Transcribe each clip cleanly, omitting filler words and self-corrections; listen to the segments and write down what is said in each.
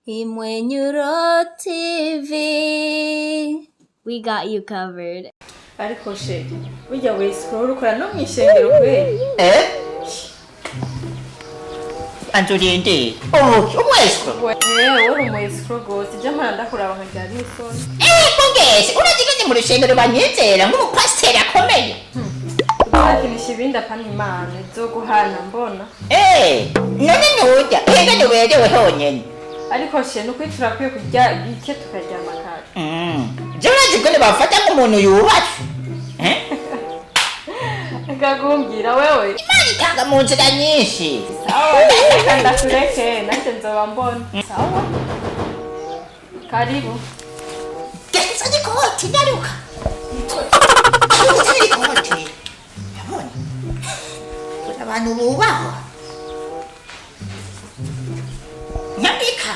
Imwenyuro TV. We got you covered. Ariko she, burya wescroll ukora no mwishengero kweli. Anjurinde. Umwescroll. Uri umwescroll gose, jamara ndakuraba nkagira n'isoni. Kongese, uragigeze mu rushengero banyizera nk'umupasiteri akomeye. Urakinisha ibindi apana Imana izoguhana mbona. None nujya, ega werewe honyene. Ariko she nuko turakwiye kurya bike tukarya amakara. Jona zikone bafata nk'umuntu yubatse. Akagumbira wewe. Imana itanga mu nzira nyinshi. Sawa, kanda kureke nanje nzoba mbona. Sawa. Karibu. Gesa nikoti nyaruka. Nikoti. Yabona. Kuna abantu bubahwa. Nyambika.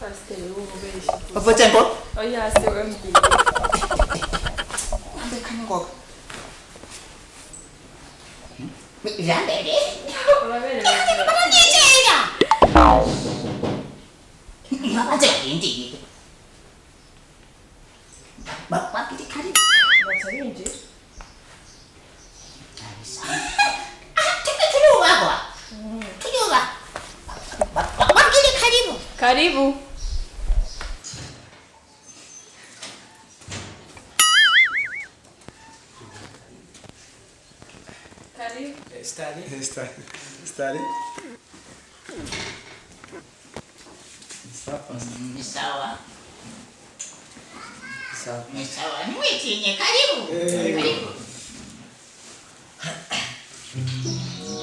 Pastor ububeshi. Ufite ngo? Oya se wembye. Ngo. Yandere. Urabere. Nyizera. Mabaze yindi. Bakiti kari. Bacharinje. Karibu. Karibu. Study. Sawa. Mwitinye karibu.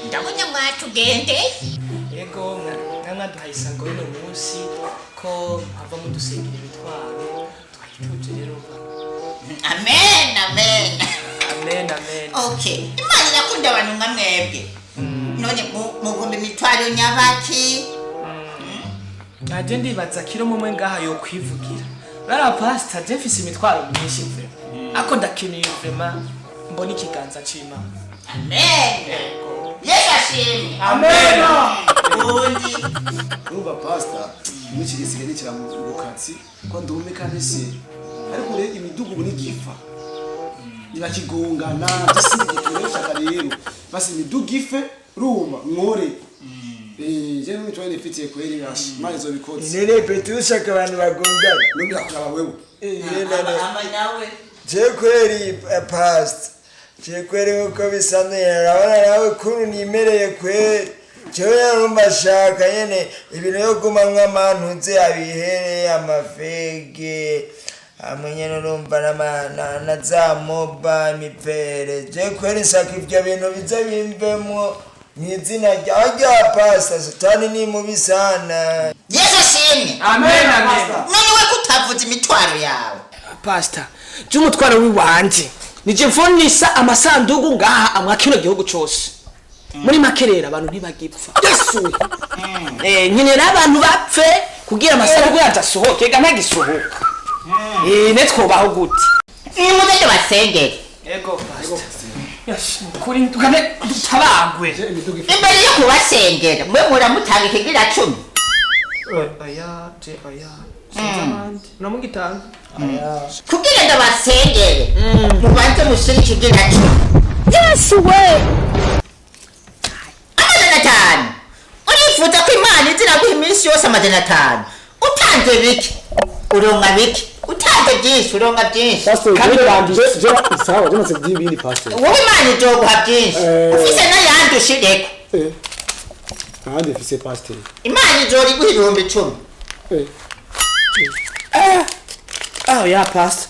Ndabona mwatugende. Yego mwaduhaye isango y'uno munsi ko hava mu dusengera imitwaro twahituje rero. Amen. Okay. Imana irakunda abantu nka mwebwe. None mugomba imitwaro nyabaki. Aje ndibaza kiro mumwe ngaha yo kwivugira. Bara pastor je mfise imitwaro myinshi vre. Ako ndakeneye vrema mbona ikiganza c'Imana. Amen. Yesu ashimwe. Amen. Ubundi Urumva pastor n'iki gisigaye kiramukatsi ko ndumeka nese. Ariko rero imidugu ubu nigifa. Irakigongana gisigituresha rero. Basi imidugu ife ruma mwore. Je n'umutwe nifitiye kweri yashi. Mali zo bikotsi. Nene petusha abantu bagongana. None akuraba wewe. ama nawe. Je kweri past. Je kweri uko bisanzwe arabona nawe kunu nimereye kweri. Je rumba shaka yene ibintu yo gumamwa amantuze abihere amafege. Amenye n'urumva na za moba mipere. Je kweri saka ivyo bintu bize bimvemo. Mwizina rya pastor Satani ni mubi sana. Yesu ashimwe. Amen. None we kutavuza imitwaro yawe. Pastor, je umutwaro wiwanje. Nije mfonisa amasandugu ngaha amwakino gihugu cose. Muri makerera abantu ntibagipfa. Yesu. Nkenera abantu bapfe kugira amasandugu yatasohoke ega ntagisohoka. Netwobaho gute. Nimutende basengere. Ego pastor. Kuri tukane dutabagwe. Imbere yo kubasengera mwe muramutanga ikigira 10. Aya. Sinzamandi. Namugitanga. Kugira ndabasengere. Mubanze mushyire ikigira 10. Yes, way. Amajana 5. Urifuza ko Imana iziraguha iminsi yose amajana 5. Utanze biki? Uronka biki? Utanze byinshi uronka byinshi. Pastor, sawa, je nse byibindi pastor. Wowe Imana izoguha byinshi. Ufise n'ayandi ushireko. Ahandi fise pastor. Imana izoriguha ibihumbi 10. Ya pastor.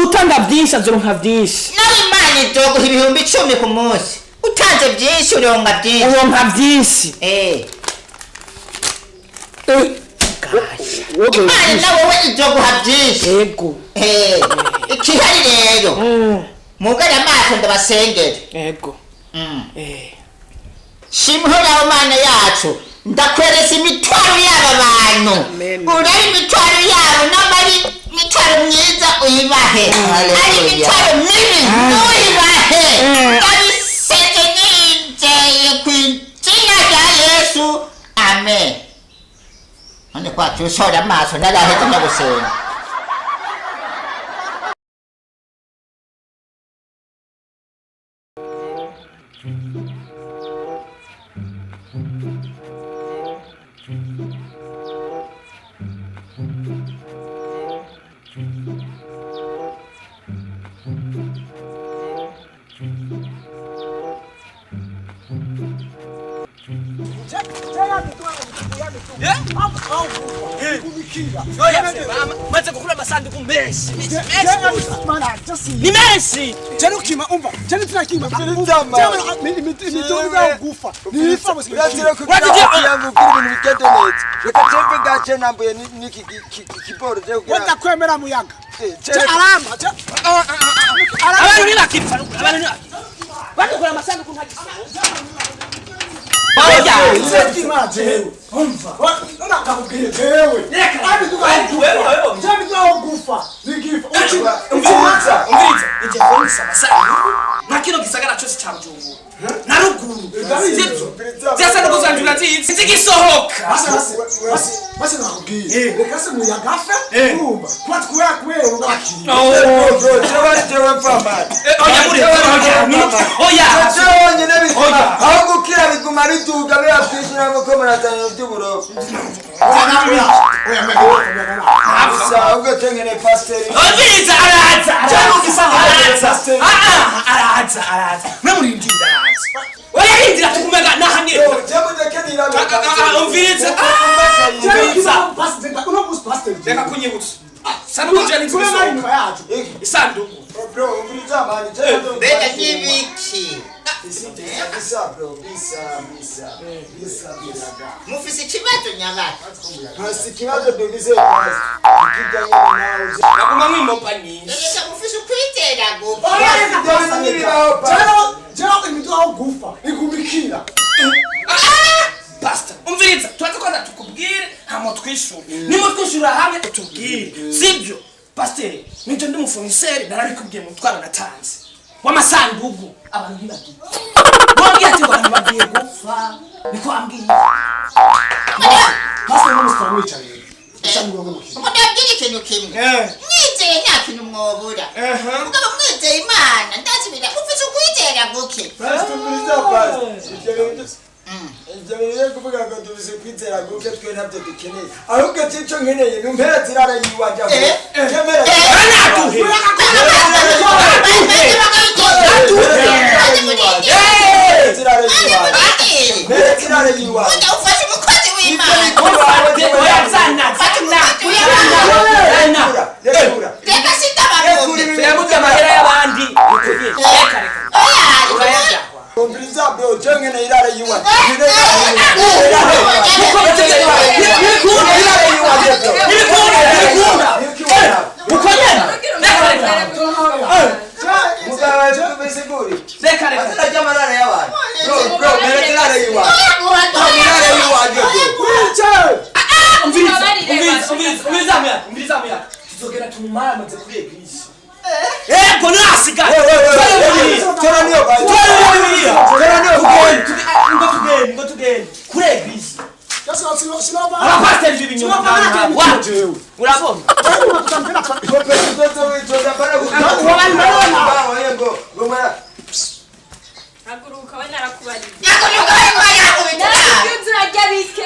Utanga byinshi azoronka byinshi. Nawe Imana izoguha ibihumbi 10 ku munsi. Utanze byinshi uronka byinshi. Uronka byinshi. Imana na wowe izoguha byinshi. Yego. Ikihari rero. Mugara amaso ndabasengere. Yego. Shimhora Imana yacu. Ndakweresa imitwaro y'aba bantu. Urari imitwaro yabo n'abari imitwaro myiza uyibahe. Ari imitwaro mibi uyibahe. Abiseze n'inzeye ku izina rya Yesu. Amen. cyane none kwacu usora amaso naraheze no gusenga maze gukura amasanduku menshi ni menshi Jana ukima umva jana tunakima imitungo gufa nifa bose uratira kugira yangu kuri ibintu bigende neza reka tembe gace nambuye niki kiboro je kugira wenda kwemera muyaga aramba abantu nibakipfa abantu bakora amasanduku ntagisa nakino gisagara cyose cya Bujumbura na ruguru byasa no kuzanjura nzizi zigisohoka basi nakubwiye reka se muyagafe urumva kwa twera ngakiri jewe mpamba oya nyene bikoma aho gukira biguma biduga biba kwishira ngo ko muratanya by'uburofu ubwo tengene pasteur obiza araza namurindira araza oyarindira tukumega nahamye umviriza reka kunyibutsa sanukujana ikisohoka isanduku mbega n'ibiki mufise ikibazo nyabaki hasi kibazo dubize kijanye nawe nakuma mwimopa nyinshi reka mufise ukwitera jana imitungo gufa igumikira Pastor, umviriza tuanze kwanza tukubwire hama twishura nimo twishura hamwe tutubwire sibyo pastor nje ndi mufoniseri narabikubwiye mu twara natanze w'amasandugu abantu ntibagi bongeye ati abantu bagiye gupfa niko ambwiye basi no mustamwica rero cyangwa ngo mukira ndabwira ikintu kimwe mwizeye nta kintu mwobura mugabo mwizeye Imana ndazibira mufise ukwitera guke pastor muriza pastor Ijambo kuvuga ngo dubize kwizera guke twe ntabyo dukeneye ahubwo cyo nkeneye numpera zirara yiwanja kemera zirara yiwanja ufashe umukozi w'Imana reka sitabarundi yamuze amahera y'abandi Umviriza bro chengene irara yiwanja Ego nasiga tora niyo ngo tugende kure eglise Sasa sinaba abapasiteri b'ibinyoma urabona haguruka we narakubariye Nakunyuka we urarya bike